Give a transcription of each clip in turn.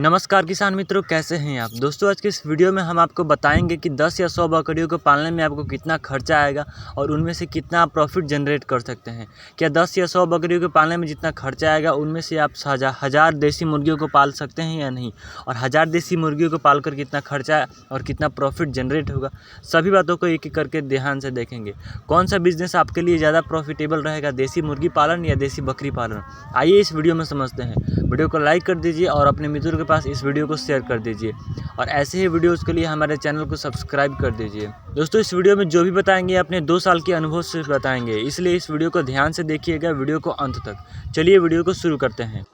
नमस्कार किसान मित्रों, कैसे हैं आप दोस्तों। आज के इस वीडियो में हम आपको बताएंगे कि 10 या 100 बकरियों को पालने में आपको कितना खर्चा आएगा और उनमें से कितना आप प्रॉफिट जनरेट कर सकते हैं। क्या 10 या 100 बकरियों को पालने में जितना खर्चा आएगा उनमें से आप हज़ार देसी मुर्गियों को पाल सकते हैं या नहीं, और 1000 देसी मुर्गियों को पालकर कितना खर्चा और कितना प्रॉफिट जनरेट होगा, सभी बातों को एक एक करके ध्यान से देखेंगे। कौन सा बिजनेस आपके लिए ज़्यादा प्रॉफिटेबल रहेगा, देसी मुर्गी पालन या देसी बकरी पालन, आइए इस वीडियो में समझते हैं। वीडियो को लाइक कर दीजिए और अपने मित्रों के पास इस वीडियो को शेयर कर दीजिए, और ऐसे ही वीडियोस के लिए हमारे चैनल को सब्सक्राइब कर दीजिए। दोस्तों, इस वीडियो में जो भी बताएंगे अपने 2 साल के अनुभव से बताएंगे, इसलिए इस वीडियो को ध्यान से देखिएगा, वीडियो को अंत तक। चलिए वीडियो को शुरू करते हैं।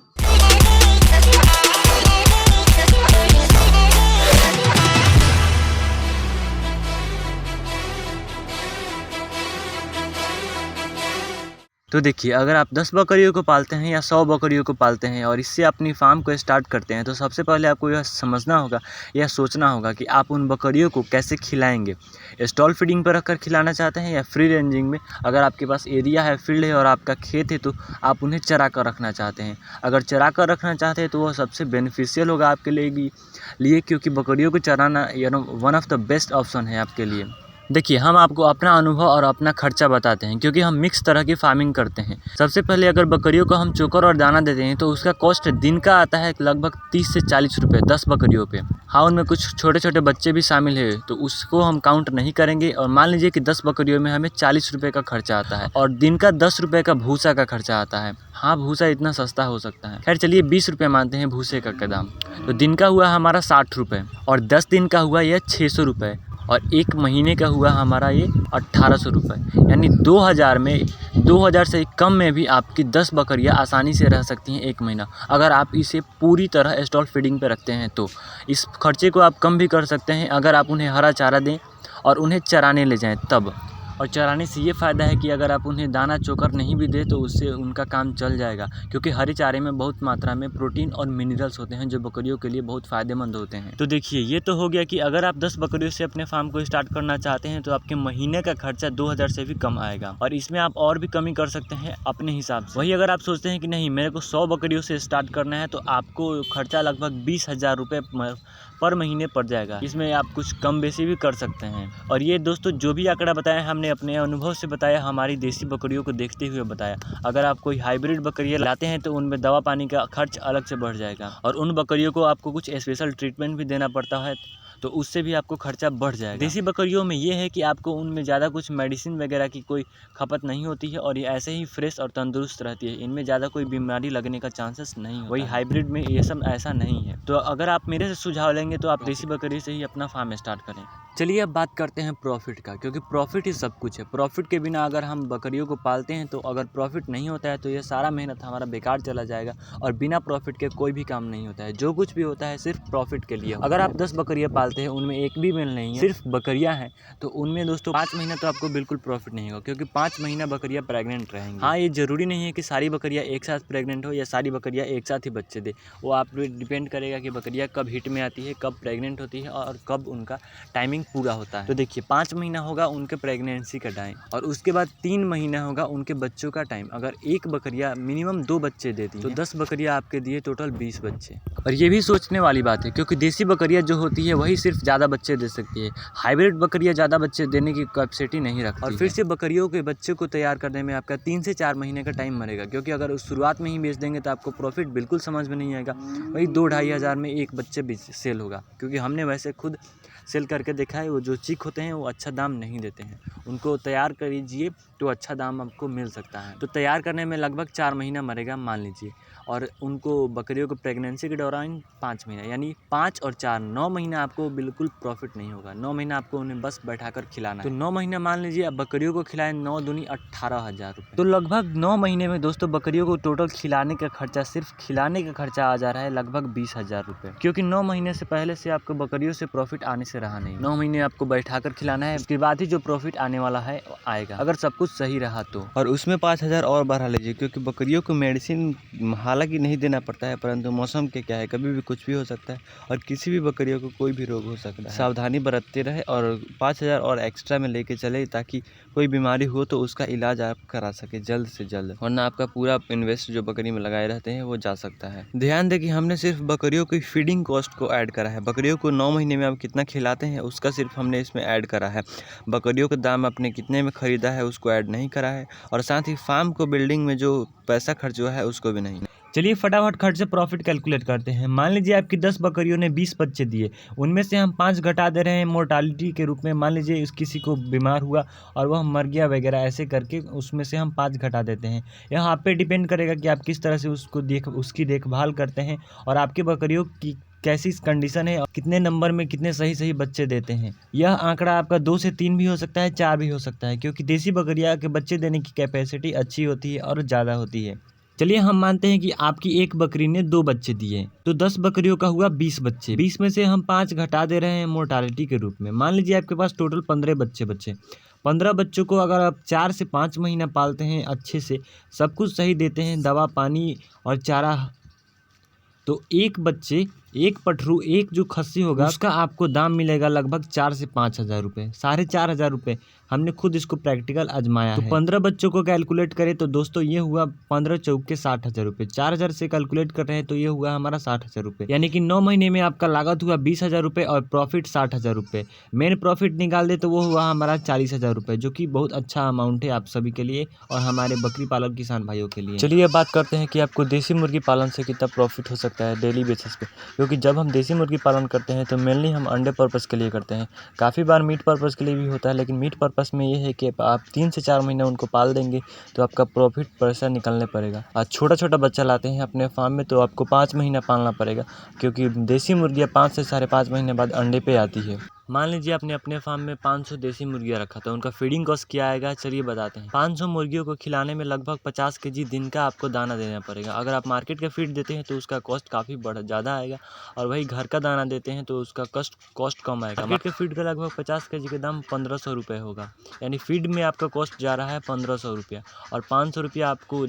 तो देखिए, अगर आप 10 बकरियों को पालते हैं या 100 बकरियों को पालते हैं और इससे अपनी फार्म को स्टार्ट करते हैं, तो सबसे पहले आपको यह समझना होगा, यह सोचना होगा कि आप उन बकरियों को कैसे खिलाएंगे। स्टॉल फीडिंग पर रखकर खिलाना चाहते हैं या फ्री रेंजिंग में, अगर आपके पास एरिया है, फील्ड है और आपका खेत है, तो आप उन्हें चरा कर रखना चाहते हैं। अगर चरा कर रखना चाहते हैं तो वह सबसे बेनिफिशियल होगा आपके लिए, क्योंकि बकरियों को चराना one of the best option है आपके लिए। देखिए, हम आपको अपना अनुभव और अपना खर्चा बताते हैं, क्योंकि हम मिक्स तरह की फार्मिंग करते हैं। सबसे पहले अगर बकरियों को हम चोकर और दाना देते हैं तो उसका कॉस्ट दिन का आता है लगभग 30 से 40 रुपये 10 बकरियों पे। हाँ, उनमें कुछ छोटे छोटे बच्चे भी शामिल है, तो उसको हम काउंट नहीं करेंगे। और मान लीजिए कि 10 बकरियों में हमें 40 रुपये का खर्चा आता है और दिन का 10 रुपये का भूसा का खर्चा आता है। हाँ, भूसा इतना सस्ता हो सकता है, खैर चलिए 20 रुपये मानते हैं भूसे का दाम। तो दिन का हुआ हमारा 60 रुपये, और 10 दिन का हुआ यह 600 रुपये, और 1 महीने का हुआ हमारा ये 1800 रुपये। यानी 2000 में 2000 से कम में भी आपकी 10 बकरियां आसानी से रह सकती हैं 1 महीना, अगर आप इसे पूरी तरह स्टॉल फीडिंग पे रखते हैं। तो इस खर्चे को आप कम भी कर सकते हैं अगर आप उन्हें हरा चारा दें और उन्हें चराने ले जाएं तब। और चराने से ये फ़ायदा है कि अगर आप उन्हें दाना चोकर नहीं भी दें तो उससे उनका काम चल जाएगा, क्योंकि हरे चारे में बहुत मात्रा में प्रोटीन और मिनरल्स होते हैं जो बकरियों के लिए बहुत फ़ायदेमंद होते हैं। तो देखिए, ये तो हो गया कि अगर आप 10 बकरियों से अपने फार्म को स्टार्ट करना चाहते हैं तो आपके महीने का खर्चा 2000 से भी कम आएगा, और इसमें आप और भी कमी कर सकते हैं अपने हिसाब से। वही अगर आप सोचते हैं कि नहीं, मेरे को 100 बकरियों से स्टार्ट करना है, तो आपको खर्चा लगभग 20,000 रुपये पर महीने पड़ जाएगा। इसमें आप कुछ कम बेसी भी कर सकते हैं। और ये दोस्तों, जो भी आंकड़ा बताया हमने अपने अनुभव से बताया, हमारी देसी बकरियों को देखते हुए बताया। अगर आप कोई हाइब्रिड बकरियां लाते हैं तो उनमें दवा पानी का खर्च अलग से बढ़ जाएगा, और उन बकरियों को आपको कुछ स्पेशल ट्रीटमेंट भी देना पड़ता है, तो उससे भी आपको खर्चा बढ़ जाएगा। देसी बकरियों में ये है कि आपको उनमें ज़्यादा कुछ मेडिसिन वगैरह की कोई खपत नहीं होती है, और ये ऐसे ही फ्रेश और तंदुरुस्त रहती है। इनमें ज़्यादा कोई बीमारी लगने का चांसेस नहीं होता। वही हाइब्रिड में ये सब ऐसा नहीं है। तो अगर आप मेरे से सुझाव लेंगे तो आप देसी बकरी से ही अपना फार्म स्टार्ट करें। चलिए अब बात करते हैं प्रॉफिट का, क्योंकि प्रॉफिट ही सब कुछ है। प्रॉफिट के बिना अगर हम बकरियों को पालते हैं तो अगर प्रॉफिट नहीं होता है तो ये सारा मेहनत हमारा बेकार चला जाएगा, और बिना प्रॉफिट के कोई भी काम नहीं होता है। जो कुछ भी होता है सिर्फ प्रॉफिट के लिए। अगर आप 10 बकरियां पालते हैं, उनमें एक भी मेल नहीं है, सिर्फ बकरियां हैं, तो उनमें दोस्तों 5 महीना तो आपको बिल्कुल प्रॉफिट नहीं होगा, क्योंकि 5 महीना बकरियां प्रेग्नेंट रहेंगी। हाँ, ये जरूरी नहीं है कि सारी बकरियां एक साथ प्रेग्नेंट हो या सारी बकरियां एक साथ ही बच्चे दे। वो आप डिपेंड करेगा कि बकरियां कब हिट में आती है, कब प्रेग्नेंट होती है, और कब उनका टाइमिंग पूरा होता है। तो देखिए, 5 महीना होगा उनके प्रेगनेंसी का टाइम, और उसके बाद 3 महीना होगा उनके बच्चों का टाइम। अगर एक बकरियां मिनिमम 2 बच्चे देती है तो 10 बकरियां आपके दिए टोटल 20 बच्चे। और ये भी सोचने वाली बात है, क्योंकि देसी बकरियां जो होती है वही सिर्फ ज़्यादा बच्चे दे सकती है। हाइब्रिड बकरियां ज़्यादा बच्चे देने की कैपेसिटी नहीं रखती। और फिर से बकरियों के बच्चे को तैयार करने में आपका 3 से 4 महीने का टाइम मरेगा, क्योंकि अगर उस शुरुआत में ही बेच देंगे तो आपको प्रॉफिट बिल्कुल समझ में नहीं आएगा। वही 2-2.5 हज़ार में एक बच्चे सेल होगा, क्योंकि हमने वैसे खुद सेल करके देखा है। वो जो चीक होते हैं वो अच्छा दाम नहीं देते हैं, उनको तैयार करिए तो अच्छा दाम आपको मिल सकता है। तो तैयार करने में लगभग 4 महीना मरेगा मान लीजिए, और उनको बकरियों को प्रेगनेंसी के दौरान 5 महीना, यानी 5 और 4 9 महीना आपको बिल्कुल प्रॉफिट नहीं होगा। 9 महीना आपको उन्हें बस बैठाकर खिलाना है। तो 9 महीना मान लीजिए अब बकरियों को खिलाएं, 9 दूनी 18,000 रुपये। तो लगभग 9 महीने में दोस्तों बकरियों को टोटल खिलाने का खर्चा, सिर्फ खिलाने का खर्चा आ जा रहा है लगभग 20,000 रुपये, क्योंकि 9 महीने से पहले से आपको बकरियों से प्रॉफिट आने से रहा नहीं। 9 महीने आपको बैठाकर खिलाना है, उसके बाद ही जो प्रॉफिट आने वाला है आएगा, अगर सब कुछ सही रहा तो। और उसमें 5,000 और बढ़ा लीजिए, क्योंकि बकरियों को मेडिसिन हालांकि नहीं देना पड़ता है, परंतु मौसम के क्या है, कभी भी कुछ भी हो सकता है और किसी भी बकरियों को कोई भी रोग हो सकता है। सावधानी बरतते रहे और 5,000 और एक्स्ट्रा में लेके चले, ताकि कोई बीमारी हो तो उसका इलाज आप करा सके जल्द से जल्द, वरना आपका पूरा इन्वेस्ट जो बकरी में लगाए रहते हैं वो जा सकता है। ध्यान दें कि हमने सिर्फ बकरियों की फीडिंग कॉस्ट को ऐड करा है। बकरियों को 9 महीने में आप कितना खिलाते हैं उसका सिर्फ हमने इसमें ऐड करा है। बकरियों का दाम आपने कितने में ख़रीदा है उसको ऐड नहीं करा है, और साथ ही फार्म को बिल्डिंग में जो पैसा खर्च हुआ है उसको भी नहीं। चलिए फटाफट खर्च से प्रॉफिट कैलकुलेट करते हैं। मान लीजिए आपकी 10 बकरियों ने 20 बच्चे दिए, उनमें से हम 5 घटा दे रहे हैं मोर्टालिटी के रूप में। मान लीजिए किसी को बीमार हुआ और वह मर गया वगैरह, ऐसे करके उसमें से हम 5 घटा देते हैं। यह आप पे डिपेंड करेगा कि आप किस तरह से उसकी देखभाल करते हैं और आपके बकरियों की कैसी कंडीशन है और कितने नंबर में कितने सही बच्चे देते हैं। यह आंकड़ा आपका 2 से 3 भी हो सकता है, 4 भी हो सकता है, क्योंकि देसी बकरियां के बच्चे देने की कैपेसिटी अच्छी होती है और ज़्यादा होती है। चलिए हम मानते हैं कि आपकी एक बकरी ने 2 बच्चे दिए, तो 10 बकरियों का हुआ 20 बच्चे। 20 में से हम 5 घटा दे रहे हैं मोर्टालिटी के रूप में। मान लीजिए आपके पास टोटल 15 बच्चे बचे। 15 बच्चों को अगर आप 4 से 5 महीना पालते हैं, अच्छे से सब कुछ सही देते हैं, दवा पानी और चारा, तो एक बच्चे, एक पठरू, एक जो खस्सी होगा उसका आपको दाम मिलेगा लगभग 4 से 5,000 रुपये, 4,500 रुपये। हमने खुद इसको प्रैक्टिकल आजमाया है। तो 15 बच्चों को कैलकुलेट करें तो दोस्तों ये हुआ 15 चौके 60,000 रुपये। 4,000 से कैलकुलेट कर रहे हैं तो ये हुआ हमारा 60,000 रुपये, यानी कि 9 महीने में आपका लागत हुआ 20,000 रुपये और प्रॉफिट 60,000 रुपये। मेन प्रॉफिट निकाल दे तो वो हुआ हमारा 40,000 रुपये, जो कि बहुत अच्छा अमाउंट है आप सभी के लिए और हमारे बकरी पालक किसान भाइयों के लिए। चलिए अब बात करते हैं कि आपको देसी मुर्गी पालन से कितना प्रॉफिट हो सकता है डेली बेसिस पे। क्योंकि जब हम देसी मुर्गी पालन करते हैं तो मेनली हम अंडे पर्पस के लिए करते हैं, काफ़ी बार मीट पर्पस के लिए भी होता है, लेकिन मीट पर्पस में ये है कि आप 3 से 4 महीने उनको पाल देंगे तो आपका प्रॉफिट पैसा निकलने पड़ेगा। और छोटा बच्चा लाते हैं अपने फार्म में तो आपको 5 महीना पालना पड़ेगा, क्योंकि देसी मुर्गियाँ 5 से 5.5 महीने बाद अंडे पे आती है। मान लीजिए आपने अपने फार्म में 500 देसी मुर्गियाँ रखा, तो उनका फीडिंग कॉस्ट क्या आएगा चलिए बताते हैं। 500 मुर्गियों को खिलाने में लगभग 50 केजी दिन का आपको दाना देना पड़ेगा। अगर आप मार्केट का फीड देते हैं तो उसका कॉस्ट काफ़ी ज़्यादा आएगा, और वही घर का दाना देते हैं तो उसका कॉस्ट कम आएगा। मार्केट के फीड का लगभग 50 केजी का दाम 1,500 रुपये होगा, यानी फीड में आपका कॉस्ट जा रहा है 1,500 रुपया, और 500 रुपया आपको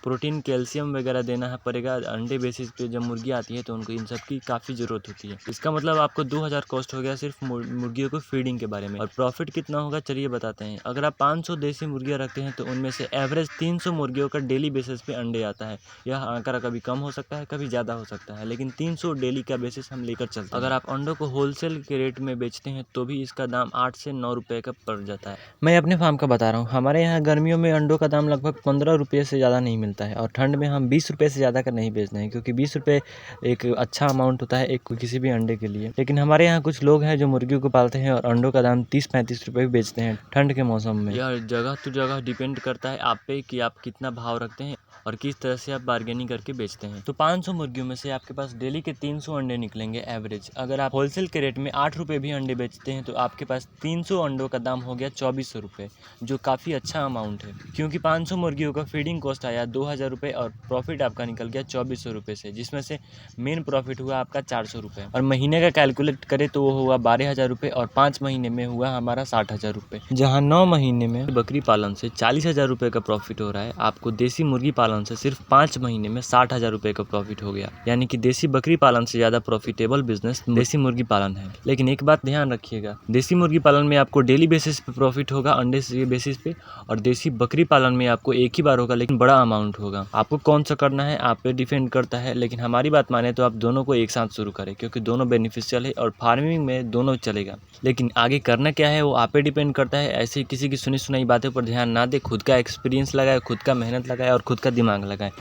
प्रोटीन कैल्शियम वगैरह देना है पड़ेगा। अंडे बेसिस पे जब मुर्गी आती है तो उनको इन सब की काफ़ी ज़रूरत होती है। इसका मतलब आपको 2,000 कॉस्ट हो गया सिर्फ मुर्गियों को फीडिंग के बारे में। और प्रॉफिट कितना होगा चलिए बताते हैं। अगर आप 500 देसी मुर्गियाँ रखते हैं तो उनमें से एवरेज 300 मुर्गियों का डेली बेसिस पे अंडे आता है। यह आंकड़ा कभी कम हो सकता है, कभी ज़्यादा हो सकता है, लेकिन 300 डेली का बेसिस हम लेकर चलते हैं। अगर आप अंडों को होलसेल के रेट में बेचते हैं तो भी इसका दाम 8 से 9 रुपये का पड़ जाता है। मैं अपने फार्म का बता रहा हूँ, हमारे यहाँ गर्मियों में अंडों का दाम लगभग 15 रुपये से ज़्यादा नहीं मिलता है, और ठंड में हम 20 रुपये से ज़्यादा का नहीं बेचते हैं, क्योंकि 20 रुपये एक अच्छा अमाउंट होता है एक किसी भी अंडे के लिए। लेकिन हमारे यहाँ कुछ लोग हैं जो मुर्गियों को पालते हैं और अंडों का दाम 30-35 रुपये भी बेचते हैं ठंड के मौसम में। यह जगह तो जगह डिपेंड करता है आप पे कि आप कितना भाव रखते हैं और किस तरह से आप बार्गेनिंग करके बेचते हैं। तो 500 मुर्गियों में से आपके पास डेली के 300 अंडे निकलेंगे एवरेज। अगर आप होलसेल के रेट में 8 रुपये भी अंडे बेचते हैं तो आपके पास 300 अंडों का दाम हो गया 2,400 रुपये, जो काफ़ी अच्छा अमाउंट है। क्योंकि 500 मुर्गियों का फीडिंग कॉस्ट आया 2,000 रुपये और प्रॉफिट आपका निकल गया 2,400 रुपये से, जिसमें से मेन प्रॉफिट हुआ आपका 400 रुपये। और महीने का कैलकुलेट करें तो वो हुआ 12,000 रुपये, और 5 महीने में हुआ हमारा 60,000 रुपये। जहाँ 9 महीने में बकरी पालन से 40,000 रुपये का प्रॉफिट हो रहा है, आपको देसी मुर्गी पालन से सिर्फ 5 महीने में 60,000 रुपये का प्रॉफिट हो गया। यानी कि देसी बकरी पालन से ज़्यादा प्रॉफिटेबल बिजनेस देसी मुर्गी पालन है। लेकिन एक बात ध्यान रखिएगा, देसी मुर्गी पालन में आपको डेली बेसिस पे प्रॉफिट होगा अंडे से बेसिस पे, और देसी बकरी पालन में आपको एक ही बार होगा लेकिन बड़ा अमाउंट होगा। आपको कौन सा करना है आप पे डिपेंड करता है, लेकिन हमारी बात माने तो आप दोनों को एक साथ शुरू करें, क्योंकि दोनों बेनिफिशियल है और फार्मिंग में दोनों चलेगा। लेकिन आगे करना क्या है वो आप पे डिपेंड करता है। ऐसे किसी की सुनी सुनाई बातों पर ध्यान ना दे, खुद का एक्सपीरियंस लगाए, खुद का मेहनत लगाए और खुद का दिमाग लगाए।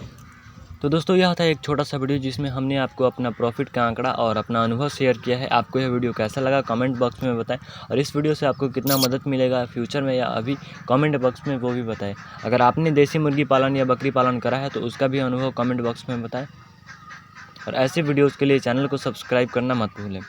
तो दोस्तों यह था एक छोटा सा वीडियो जिसमें हमने आपको अपना प्रॉफिट का आंकड़ा और अपना अनुभव शेयर किया है। आपको यह वीडियो कैसा लगा कमेंट बॉक्स में बताएं, और इस वीडियो से आपको कितना मदद मिलेगा फ्यूचर में या अभी कमेंट बॉक्स में वो भी बताएं। अगर आपने देसी मुर्गी पालन या बकरी पालन करा है तो उसका भी अनुभव कमेंट बॉक्स में बताएं, और ऐसे वीडियोज़ के लिए चैनल को सब्सक्राइब करना मत भूलें।